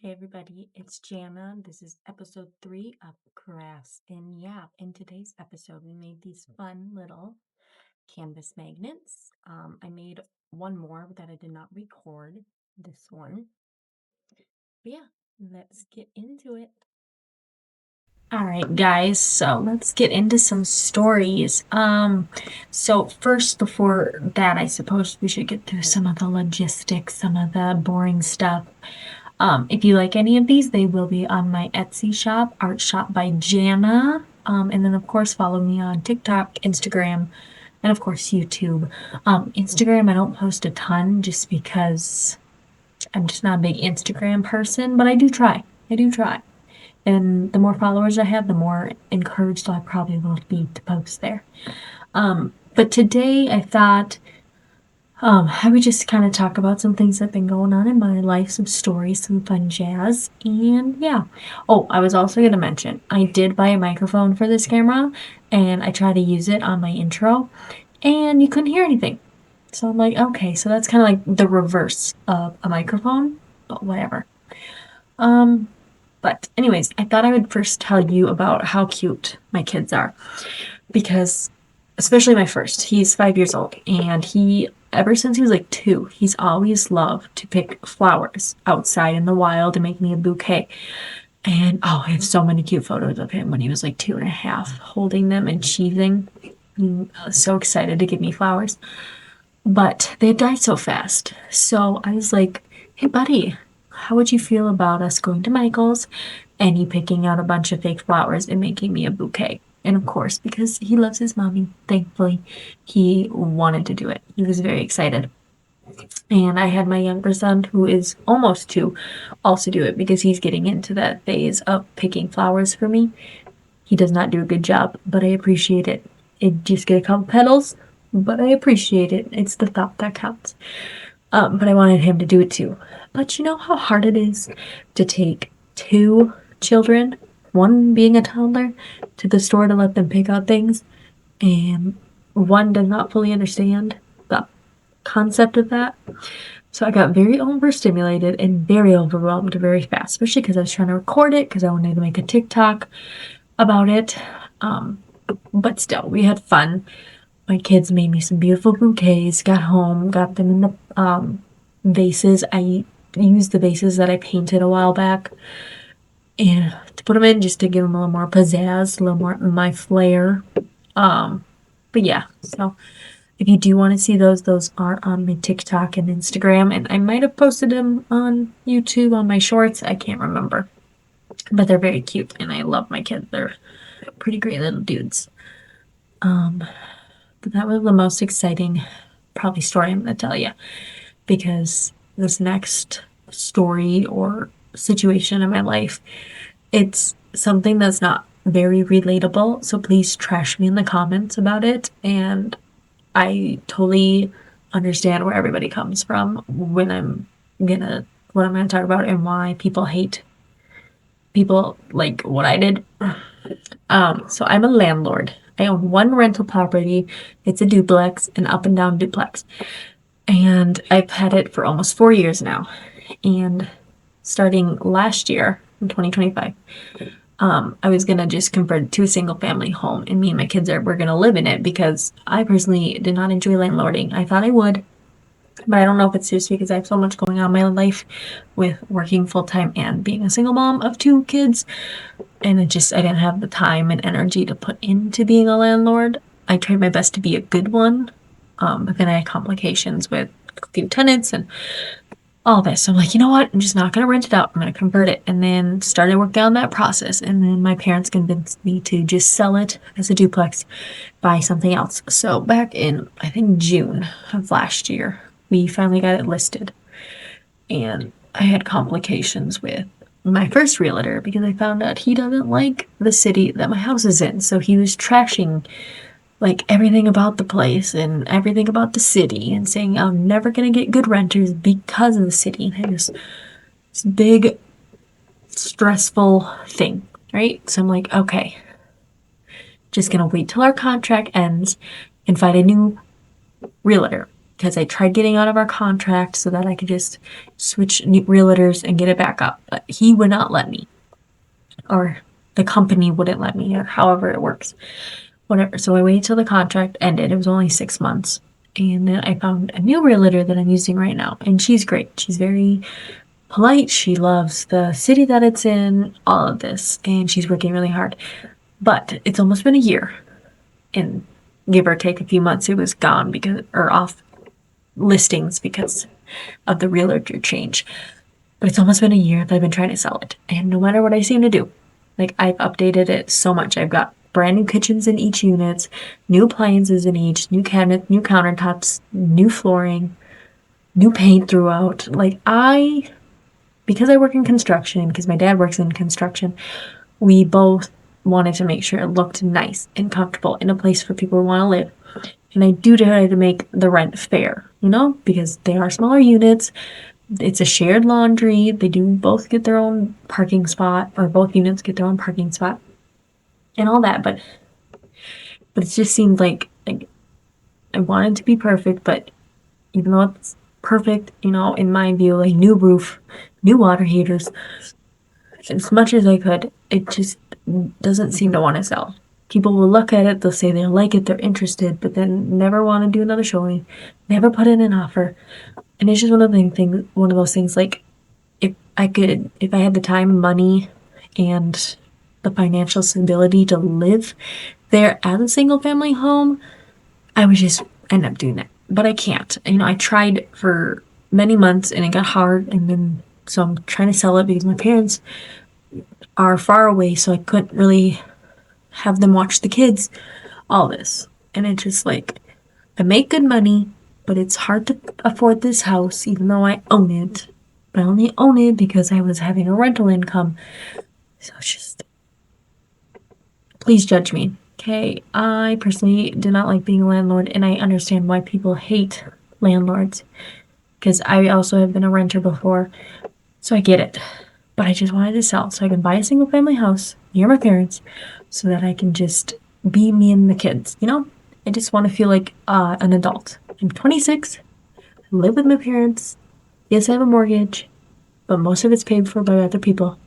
Hey everybody, it's Jana. This is episode 3 of Crafts. And yeah, in today's episode, we made these fun little canvas magnets. I made one more that I did not record, this one. But yeah, let's get into it. All right, guys, so let's get into some stories. So first, before that, I suppose we should get through some of the logistics, some of the boring stuff. If you like any of these, they will be on my Etsy shop, ArtShopbyJanna. And then, of course, follow me on TikTok, Instagram, and of course, YouTube. Instagram, I don't post a ton just because I'm just not a big Instagram person, but I do try. I do try. And the more followers I have, the more encouraged I probably will be to post there. But today I thought I would just kind of talk about some things that have been going on in my life, some stories, some fun jazz, and yeah. Oh, I was also going to mention, I did buy a microphone for this camera, and I tried to use it on my intro, and you couldn't hear anything. So I'm like, okay, so that's kind of like the reverse of a microphone, but whatever. But anyways, I thought I would first tell you about how cute my kids are, because especially my first, he's 5 years old, and ever since he was like 2, he's always loved to pick flowers outside in the wild and make me a bouquet. And oh, I have so many cute photos of him when he was like 2.5, holding them and cheesing. So excited to give me flowers. But they died so fast. So I was like, hey, buddy, how would you feel about us going to Michael's and you picking out a bunch of fake flowers and making me a bouquet? And of course, because he loves his mommy, thankfully, he wanted to do it. He was very excited. And I had my younger son, who is almost 2, also do it because he's getting into that phase of picking flowers for me. He does not do a good job, but I appreciate it. It just get a couple petals, but I appreciate it. It's the thought that counts. But I wanted him to do it too. But you know how hard it is to take 2 children, one being a toddler, to the store to let them pick out things, and one does not fully understand the concept of that. So I got very overstimulated and very overwhelmed very fast, especially because I was trying to record it because I wanted to make a TikTok about it. But still, we had fun. My kids made me some beautiful bouquets, got home, got them in the vases. I used the vases that I painted a while back and to put them in just to give them a little more pizzazz, a little more my flair. But yeah, so if you do want to see those are on my TikTok and Instagram, and I might have posted them on YouTube on my shorts. I can't remember, but they're very cute, and I love my kids. They're pretty great little dudes. But that was the most exciting, probably story I'm going to tell you, because this next story or situation in my life, it's something that's not very relatable. So please trash me in the comments about it. And I totally understand where everybody comes from when what I'm gonna talk about and why people hate people like what I did. So I'm a landlord. I own one rental property. It's a duplex, an up and down duplex. And I've had it for almost 4 years now. And starting last year in 2025, I was gonna just convert it to a single family home, and me and my kids were gonna live in it because I personally did not enjoy landlording. I thought I would, but I don't know if it's just because I have so much going on in my life with working full time and being a single mom of 2 kids, and I didn't have the time and energy to put into being a landlord. I tried my best to be a good one, but then I had complications with a few tenants and all this. So I'm like, you know what? I'm just not going to rent it out. I'm going to convert it. And then started working on that process. And then my parents convinced me to just sell it as a duplex, buy something else. So back in, I think, June of last year, we finally got it listed. And I had complications with my first realtor because I found out he doesn't like the city that my house is in. So he was trashing like everything about the place and everything about the city and saying I'm never gonna get good renters because of the city. And this big stressful thing, right? So I'm like, okay, just gonna wait till our contract ends and find a new realtor. because I tried getting out of our contract so that I could just switch realtors and get it back up. But he would not let me, or the company wouldn't let me, or however it works. Whatever. So I waited till the contract ended. It was only 6 months. And then I found a new realtor that I'm using right now. And she's great. She's very polite. She loves the city that it's in, all of this. And she's working really hard. But it's almost been a year. And give or take a few months, it was gone because, or off listings because of the realtor change. But it's almost been a year that I've been trying to sell it. And no matter what I seem to do, like I've updated it so much. I've got brand new kitchens in each unit, new appliances in each, new cabinets, new countertops, new flooring, new paint throughout. Because I work in construction, because my dad works in construction, we both wanted to make sure it looked nice and comfortable in a place where people want to live. And I do try to make the rent fair, because they are smaller units. It's a shared laundry. They do both get their own parking spot, or both units get their own parking spot and all that. But it just seemed like I wanted to be perfect, but even though it's perfect, in my view, like new roof, new water heaters, as much as I could, it just doesn't seem to want to sell. People will look at it, they'll say they like it, they're interested, but then never want to do another showing, never put in an offer. And it's just one of those things, like, if I had the time, money, and the financial stability to live there as a single family home, I would just end up doing that. But I can't. I tried for many months and it got hard, and then so I'm trying to sell it because my parents are far away, so I couldn't really have them watch the kids, all this. And it's just like, I make good money, but it's hard to afford this house even though I own it. But I only own it because I was having a rental income. So it's just, please judge me. Okay, I personally do not like being a landlord, and I understand why people hate landlords, because I also have been a renter before, so I get it. But I just wanted to sell so I can buy a single family house near my parents so that I can just be me and the kids, I just want to feel like an adult. I'm 26, I live with my parents, yes, I have a mortgage, but most of it's paid for by other people.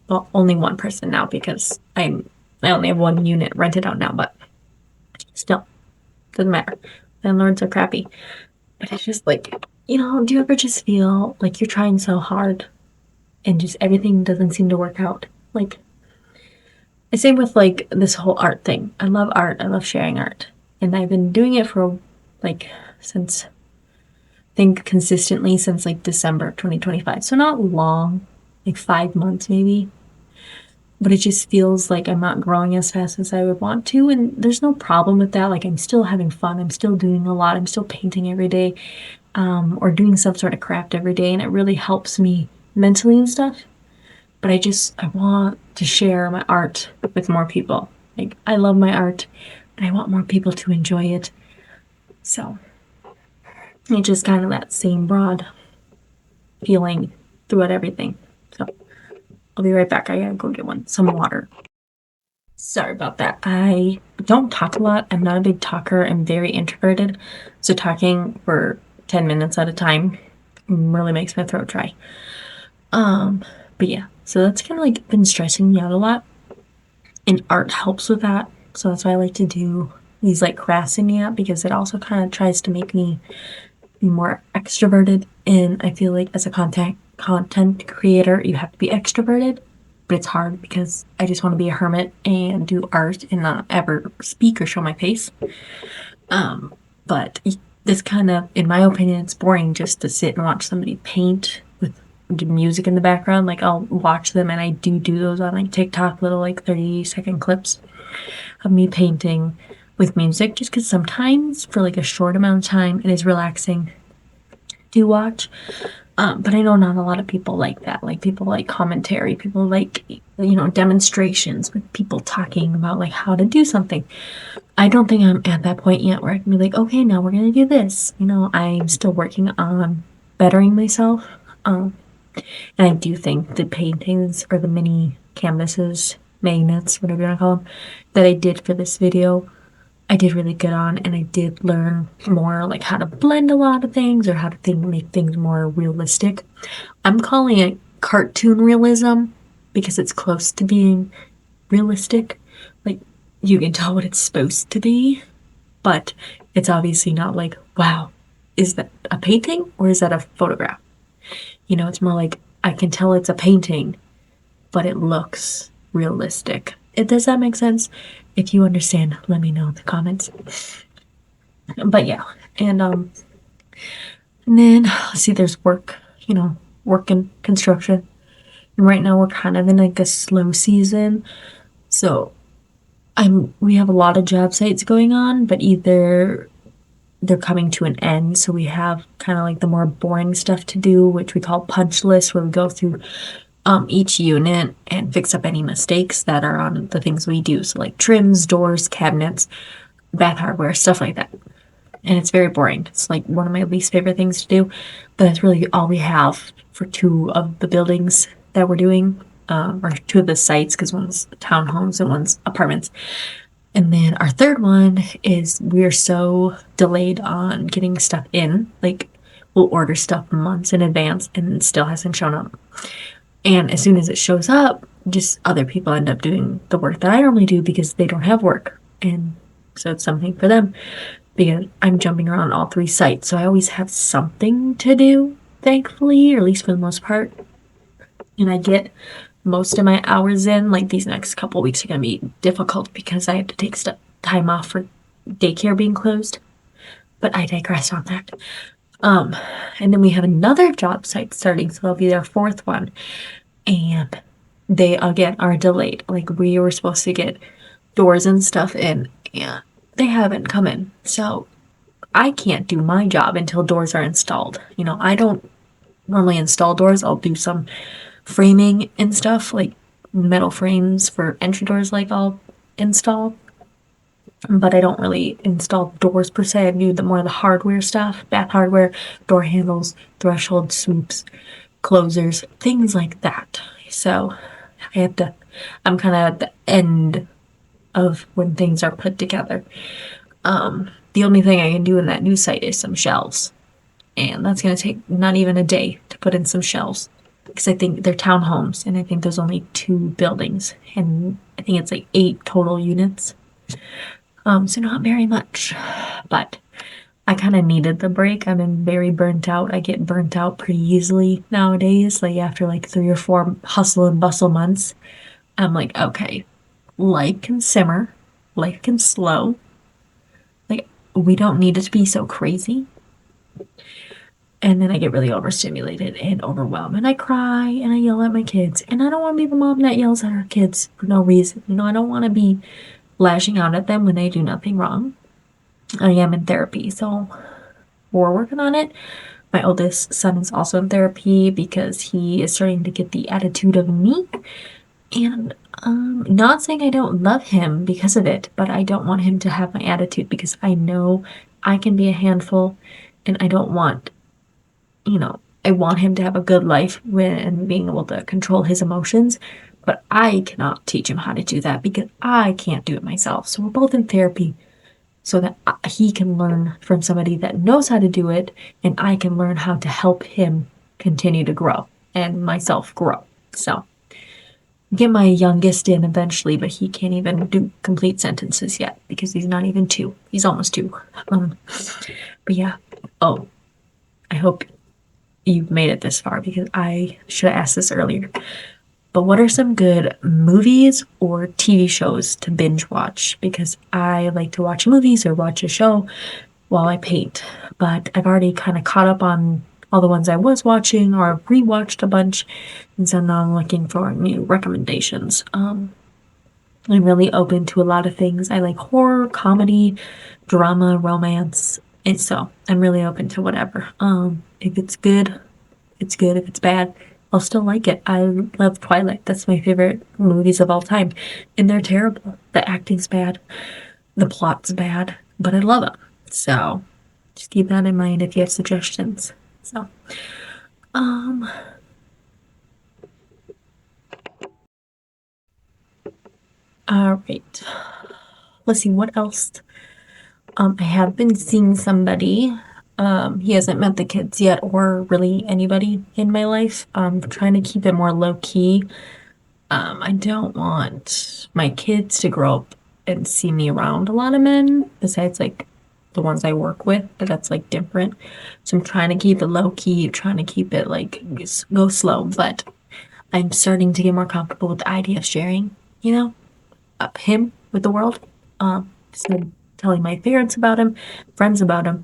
Well, only one person now because I only have one unit rented out now, but still, doesn't matter. Landlords are crappy. But it's just like, do you ever just feel like you're trying so hard and just everything doesn't seem to work out? Like, the same with like this whole art thing. I love art. I love sharing art. And I've been doing it for since, I think consistently since like December 2025. So not long, like 5 months maybe. But it just feels like I'm not growing as fast as I would want to. And there's no problem with that. Like, I'm still having fun. I'm still doing a lot. I'm still painting every day, or doing some sort of craft every day. And it really helps me mentally and stuff. But I want to share my art with more people. Like, I love my art, and I want more people to enjoy it. So it's just kind of that same broad feeling throughout everything. So I'll be right back. I gotta go get some water. Sorry about that. I don't talk a lot. I'm not a big talker. I'm very introverted. So talking for 10 minutes at a time really makes my throat dry. But yeah, so that's kind of like been stressing me out a lot. And art helps with that. So that's why I like to do these like crafts in the app, because it also kind of tries to make me be more extroverted. And I feel like as a content creator, you have to be extroverted, but it's hard because I just want to be a hermit and do art and not ever speak or show my face. But this kind of, in my opinion, it's boring just to sit and watch somebody paint with music in the background. Like, I'll watch them, and I do those on like TikTok, little like 30-second clips of me painting with music, just because sometimes for like a short amount of time it is relaxing to watch. But I know not a lot of people like that. Like, people like commentary, people like, demonstrations with people talking about like how to do something. I don't think I'm at that point yet where I can be like, okay, now we're gonna do this. I'm still working on bettering myself. And I do think the paintings, or the mini canvases, magnets, whatever you want to call them, that I did for this video I did really good on, and I did learn more like how to blend a lot of things or how to make things more realistic. I'm calling it cartoon realism because it's close to being realistic. Like you can tell what it's supposed to be, but it's obviously not like, wow, is that a painting or is that a photograph? It's more like I can tell it's a painting, but it looks realistic. Does that make sense? If you understand, let me know in the comments. But yeah, and then let's see, there's work, work and construction. And right now we're kind of in like a slow season. So we have a lot of job sites going on, but either they're coming to an end, so we have kind of like the more boring stuff to do, which we call punch lists, where we go through each unit and fix up any mistakes that are on the things we do. So like trims, doors, cabinets, bath hardware, stuff like that. And it's very boring. It's like one of my least favorite things to do, but that's really all we have for two of the buildings that we're doing, or two of the sites, because one's townhomes and one's apartments. And then our third one is we're so delayed on getting stuff in. Like we'll order stuff months in advance and it still hasn't shown up. And as soon as it shows up, just other people end up doing the work that I normally do because they don't have work. And so it's something for them because I'm jumping around all three sites. So I always have something to do, thankfully, or at least for the most part. And I get most of my hours in. Like these next couple weeks are going to be difficult because I have to take time off for daycare being closed. But I digress on that. And then we have another job site starting, so that'll be their fourth one. And they again are delayed. Like we were supposed to get doors and stuff in, and they haven't come in. So I can't do my job until doors are installed. I don't normally install doors. I'll do some framing and stuff, like metal frames for entry doors, like I'll install. But I don't really install doors per se. I do more of the hardware stuff, bath hardware, door handles, threshold swoops, closers, things like that. So I'm kind of at the end of when things are put together. The only thing I can do in that new site is some shelves. And that's going to take not even a day to put in some shelves. Because I think they're townhomes, and I think there's only 2 buildings. And I think it's like 8 total units. So not very much. But I kind of needed the break. I've been very burnt out. I get burnt out pretty easily nowadays. Like after like 3 or 4 hustle and bustle months, I'm like, okay, life can simmer, life can slow. Like we don't need it to be so crazy. And then I get really overstimulated and overwhelmed, and I cry and I yell at my kids. And I don't want to be the mom that yells at her kids for no reason. I don't want to be lashing out at them when they do nothing wrong. I am in therapy, so we're working on it. My oldest son is also in therapy because he is starting to get the attitude of me. And not saying I don't love him because of it, but I don't want him to have my attitude because I know I can be a handful, and I don't want, I want him to have a good life and being able to control his emotions, but I cannot teach him how to do that because I can't do it myself. So we're both in therapy so that he can learn from somebody that knows how to do it, and I can learn how to help him continue to grow and myself grow. So get my youngest in eventually, but he can't even do complete sentences yet because he's not even 2. He's almost 2. But yeah. Oh, I hope you've made it this far because I should have asked this earlier. But what are some good movies or TV shows to binge watch? Because I like to watch movies or watch a show while I paint. But I've already kind of caught up on all the ones I was watching or rewatched a bunch. And so now I'm looking for new recommendations. I'm really open to a lot of things. I like horror, comedy, drama, romance. And so I'm really open to whatever. If it's good, it's good. If it's bad, I'll still like it. I love Twilight. That's my favorite movies of all time. And they're terrible. The acting's bad. The plot's bad. But I love them. So just keep that in mind if you have suggestions. So, all right. Let's see what else. I have been seeing somebody. He hasn't met the kids yet or really anybody in my life. Trying to keep it more low key. I don't want my kids to grow up and see me around a lot of men, besides like the ones I work with, but that's like different. So I'm trying to keep it low key, trying to keep it like go slow, but I'm starting to get more comfortable with the idea of sharing, him with the world. So telling my parents about him, friends about him.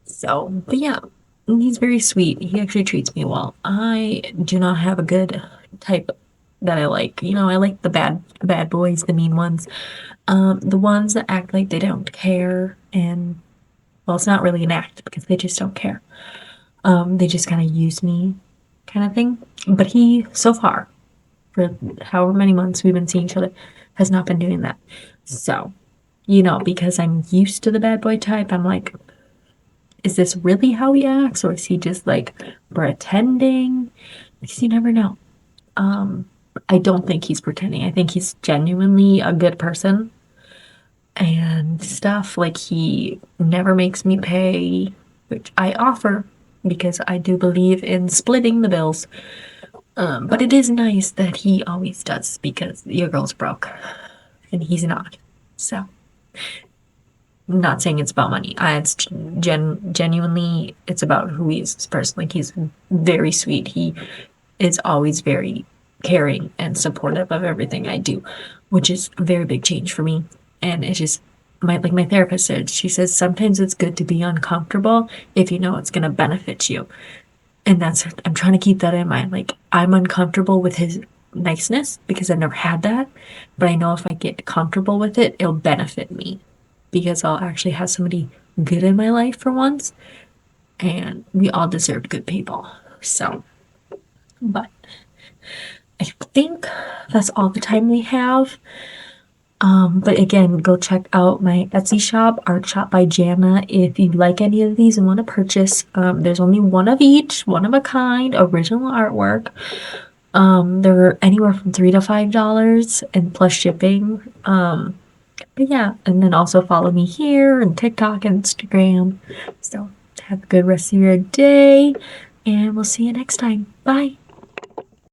So, but yeah, he's very sweet. He actually treats me well. I do not have a good type that I like. I like the bad boys, the mean ones, the ones that act like they don't care. And well, it's not really an act because they just don't care. They just kind of use me, kind of thing. But he, so far, for however many months we've been seeing each other, has not been doing that. So, because I'm used to the bad boy type, I'm like, is this really how he acts, or is he just like pretending? Because you never know. I don't think he's pretending. I think he's genuinely a good person and stuff. Like, he never makes me pay, which I offer because I do believe in splitting the bills. But it is nice that he always does because your girl's broke and he's not. So, I'm not saying it's about money. It's genuinely, it's about who he is as a person. Like, he's very sweet. He is always very caring and supportive of everything I do, which is a very big change for me. And it's just my therapist said, she says sometimes it's good to be uncomfortable if you know it's gonna benefit you. And I'm trying to keep that in mind. Like, I'm uncomfortable with his niceness because I've never had that, but I know if I get comfortable with it, it'll benefit me because I'll actually have somebody good in my life for once, and we all deserve good people. So, but I think that's all the time we have. But again, go check out my Etsy shop, ArtShopbyJanna, if you like any of these and want to purchase. There's only one of each, one of a kind, original artwork. They're anywhere from $3 to $5 and plus shipping. But yeah, and then also follow me here and TikTok and Instagram. So have a good rest of your day, and we'll see you next time. Bye.